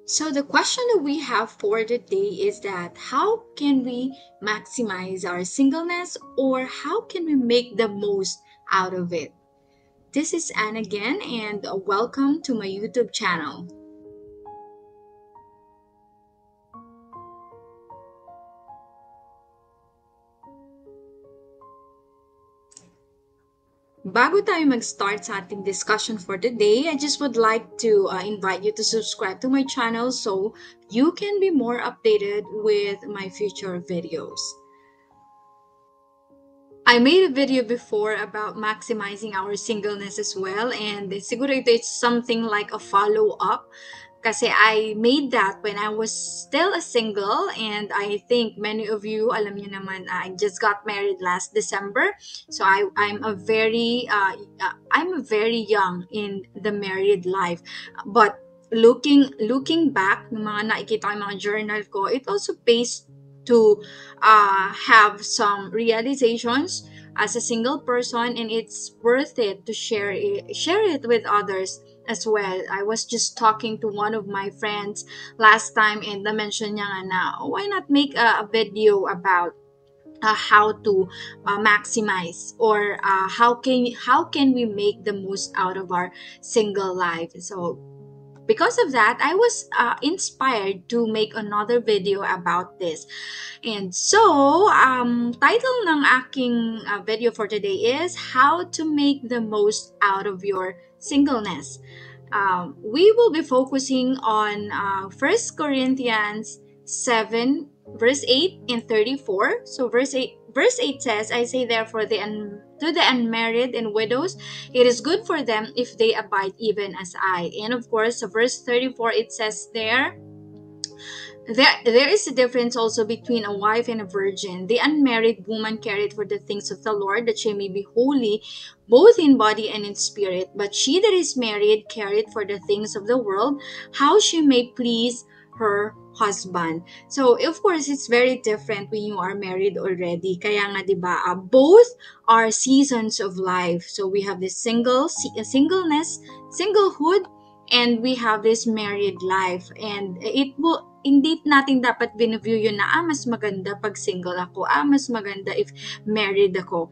So the question that we have for today is that how can we maximize our singleness or how can we make the most out of it? This is Anne again and welcome to my YouTube channel. Bago tayo mag-start sa ating discussion for today, I just would like to invite you to subscribe to my channel so you can be more updated with my future videos. I made a video before about maximizing our singleness as well, and siguro it's something like a follow-up kasi I made that when I was still a single, and I think many of you, alam niyo naman, I just got married last December. So I'm very young in the married life. But looking back, ng mga nakikita ko yung mga journal ko, it also pays to have some realizations as a single person, and it's worth it to share it with others as well. I was just talking to one of my friends last time, and na-mention niya nga na why not make a video about how to maximize or how can we make the most out of our single life. So because of that, I was inspired to make another video about this. And so, title ng aking video for today is How to Make the Most Out of Your Singleness. We will be focusing on 1 Corinthians 7, verse 8 and 34. So verse 8 says, I say therefore to the unmarried and widows, it is good for them if they abide even as I. And of course, verse 34, it says there is a difference also between a wife and a virgin. The unmarried woman carried for the things of the Lord, that she may be holy, both in body and in spirit. But she that is married carried for the things of the world, how she may please her husband. So, of course, it's very different when you are married already. Kaya nga, di ba, both are seasons of life. So, we have this singleness, singlehood, and we have this married life, and it will hindi natin dapat binview yun na mas maganda pag single ako, mas maganda if married ako.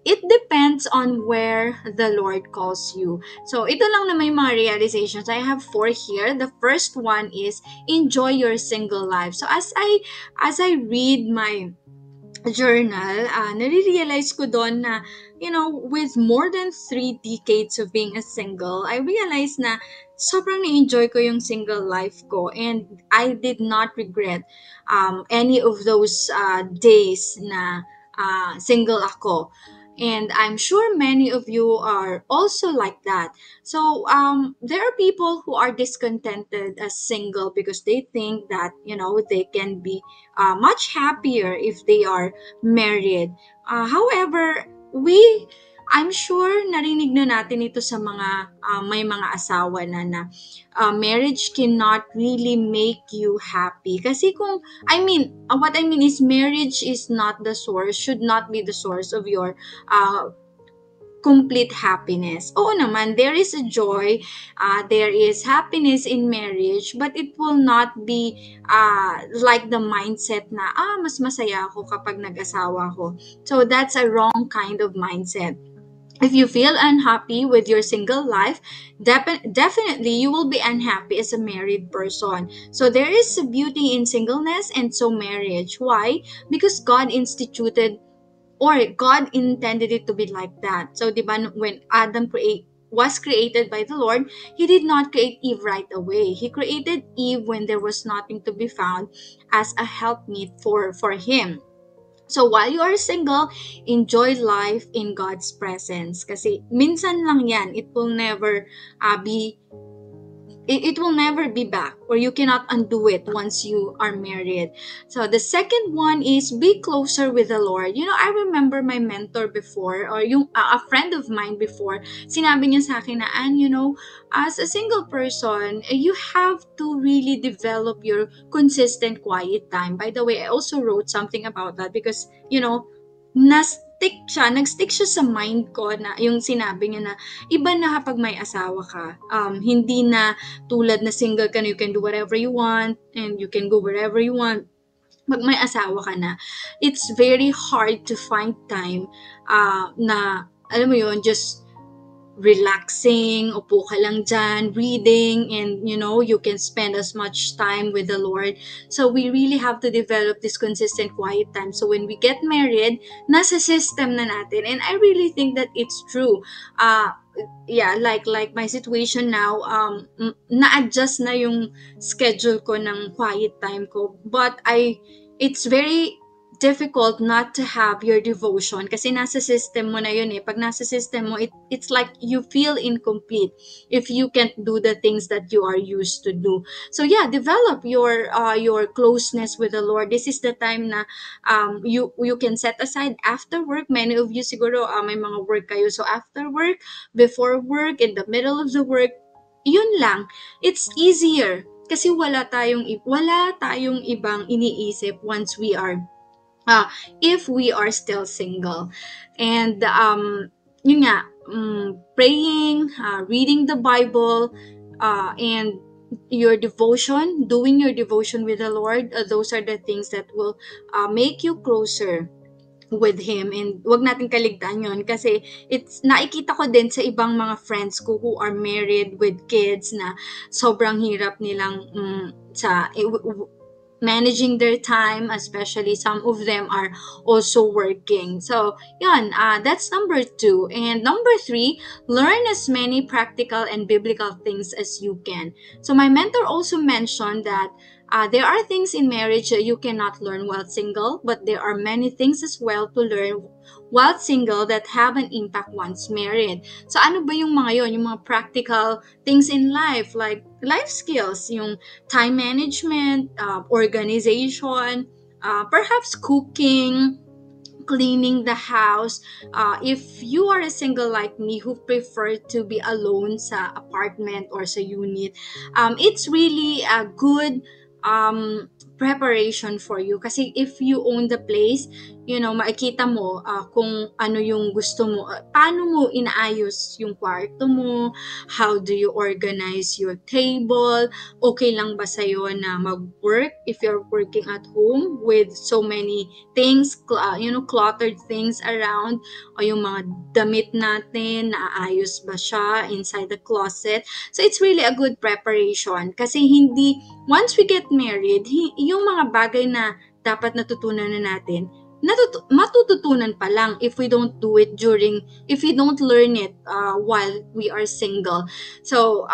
It depends on where the Lord calls you. So ito lang na may mga realizations. I have 4 here. The first one is enjoy your single life. So as I read my journal, nare-realize ko doon na, with more than 3 decades of being a single, I realized na sobrang na-enjoy ko yung single life ko, and I did not regret any of those days na single ako. And I'm sure many of you are also like that. So there are people who are discontented as single because they think that they can be much happier if they are married. However, I'm sure narinig na natin ito sa mga may mga asawa na marriage cannot really make you happy. Kasi what I mean is marriage is not the source, should not be the source of your uh, complete happiness. Oo naman, there is a joy, there is happiness in marriage, but it will not be like the mindset na, mas masaya ako kapag nag-asawa ko. So that's a wrong kind of mindset. If you feel unhappy with your single life, definitely you will be unhappy as a married person. So there is a beauty in singleness and so marriage. Why? Because God instituted, or God intended it to be like that. So, di ba, when Adam was created by the Lord, He did not create Eve right away. He created Eve when there was nothing to be found as a helpmeet for him. So, while you are single, enjoy life in God's presence. Kasi minsan lang yan. It will never be back, or you cannot undo it once you are married. So the second one is be closer with the Lord. I remember my mentor before, or a friend of mine before, sinabi niya sa akin na, as a single person, you have to really develop your consistent quiet time. By the way, I also wrote something about that because, nag-stick siya sa mind ko na yung sinabi niya na iba na kapag may asawa ka. Hindi na tulad na single ka na you can do whatever you want and you can go wherever you want. Pag may asawa ka na, it's very hard to find time na, alam mo yun, just relaxing, upo ka lang dyan, reading, and you can spend as much time with the Lord. So we really have to develop this consistent quiet time. So when we get married, nasa system na natin. And I really think that it's true. Yeah, like my situation now, na-adjust na yung schedule ko ng quiet time ko. But it's very difficult not to have your devotion kasi nasa system mo na yun eh. Pag nasa system mo, it's like you feel incomplete if you can't do the things that you are used to do. So yeah, develop your closeness with the Lord. This is the time na you can set aside after work. Many of you siguro may mga work kayo. So after work, before work, in the middle of the work, yun lang. It's easier kasi wala tayong ibang iniisip once we are if we are still single. And yun nga, praying, reading the Bible, and your devotion, doing your devotion with the Lord, those are the things that will make you closer with Him. And wag natin kaligtaan yun kasi nakikita ko din sa ibang mga friends ko who are married with kids na sobrang hirap nilang managing their time, especially some of them are also working. So, yun, that's number 2. And number 3, learn as many practical and biblical things as you can. So, my mentor also mentioned that there are things in marriage that you cannot learn while single, but there are many things as well to learn while single that have an impact once married. So, ano ba yung mga yun? Yung mga practical things in life, like life skills, yung time management, organization, perhaps cooking, cleaning the house. If you are a single like me who prefer to be alone sa apartment or sa unit, it's really a good preparation for you. Kasi if you own the place, makikita mo kung ano yung gusto mo. Paano mo inaayos yung kwarto mo? How do you organize your table? Okay lang ba sa'yo na mag-work if you're working at home with so many things, cluttered things around? O yung mga damit natin, naayos ba siya inside the closet? So it's really a good preparation. Kasi once we get married, yung mga bagay na dapat natutunan na natin, matututunan pa lang if we don't if we don't learn it while we are single. So,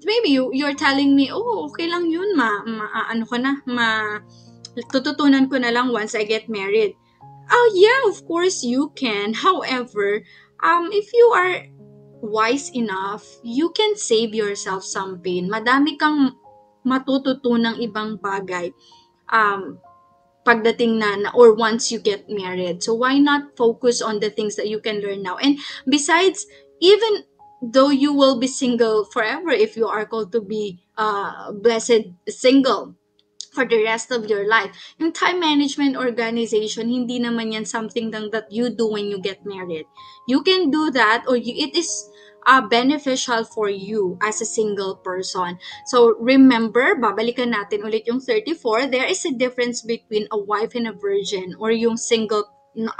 maybe you're telling me, oh, okay lang yun, tututunan ko na lang once I get married. Oh, yeah, of course you can. However, if you are wise enough, you can save yourself some pain. Madami kang matututunang ibang bagay pagdating na or once you get married. So why not focus on the things that you can learn now? And besides, even though you will be single forever, if you are called to be blessed single for the rest of your life, yung time management organization, hindi naman yan something that you do when you get married. You can do that, or it is beneficial for you as a single person. So remember, babalikan natin ulit yung 34, there is a difference between a wife and a virgin, or yung single,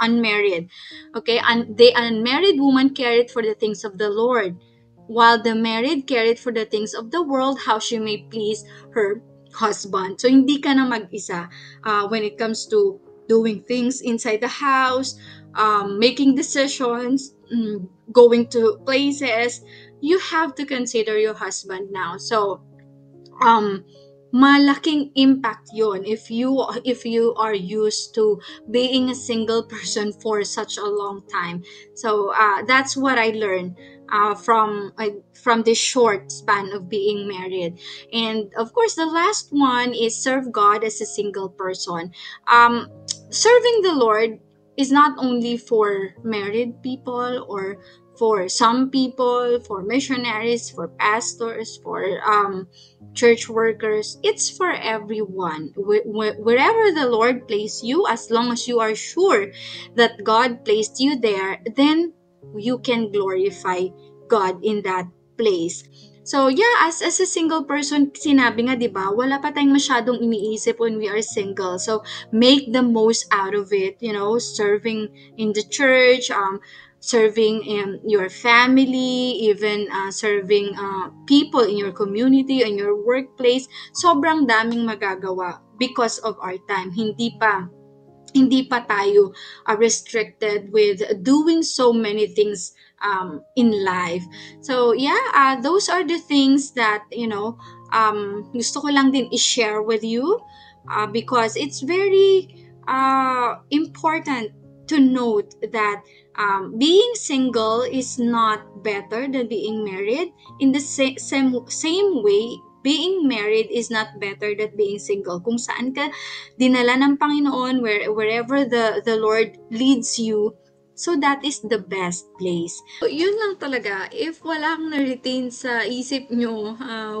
unmarried. Okay, and the unmarried woman cared for the things of the Lord, while the married cared for the things of the world, how she may please her husband. So hindi ka na mag-isa when it comes to doing things inside the house, making decisions, going to places. You have to consider your husband now. So malaking impact yon if you are used to being a single person for such a long time. So that's what I learned from this short span of being married. And of course, the last one is serve God as a single person. Serving the Lord is not only for married people or for some people, for missionaries, for pastors, for church workers. It's for everyone. Wherever the Lord placed you, as long as you are sure that God placed you there, then you can glorify God in that place. So yeah, as a single person, sinabi nga 'di ba, wala pa tayong masyadong iniisip when we are single. So make the most out of it, serving in the church, serving in your family, even serving people in your community, in your workplace. Sobrang daming magagawa because of our time. Hindi pa tayo restricted with doing so many things in life. So yeah, those are the things that gusto ko lang din i-share with you, because it's very important to note that being single is not better than being married. In the same way, being married is not better than being single. Kung saan ka dinala ng Panginoon, wherever the Lord leads you, so that is the best place. So, yun lang talaga. If walang na-retain sa isip nyo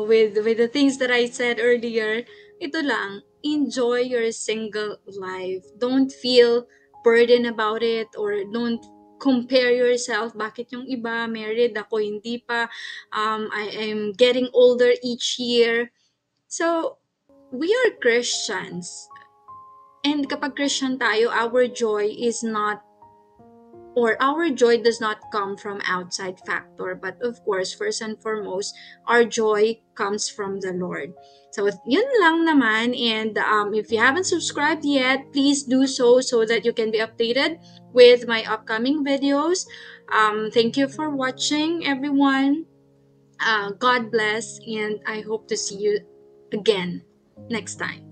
with the things that I said earlier, ito lang, enjoy your single life. Don't feel burden about it, or don't compare yourself. Bakit yung iba married, ako hindi pa, I am getting older each year. So, we are Christians. And kapag Christian tayo, our joy does not come from outside factor, but of course, first and foremost, our joy comes from the Lord. So yun lang naman, and if you haven't subscribed yet, please do so that you can be updated with my upcoming videos. Thank you for watching, everyone. God bless, and I hope to see you again next time.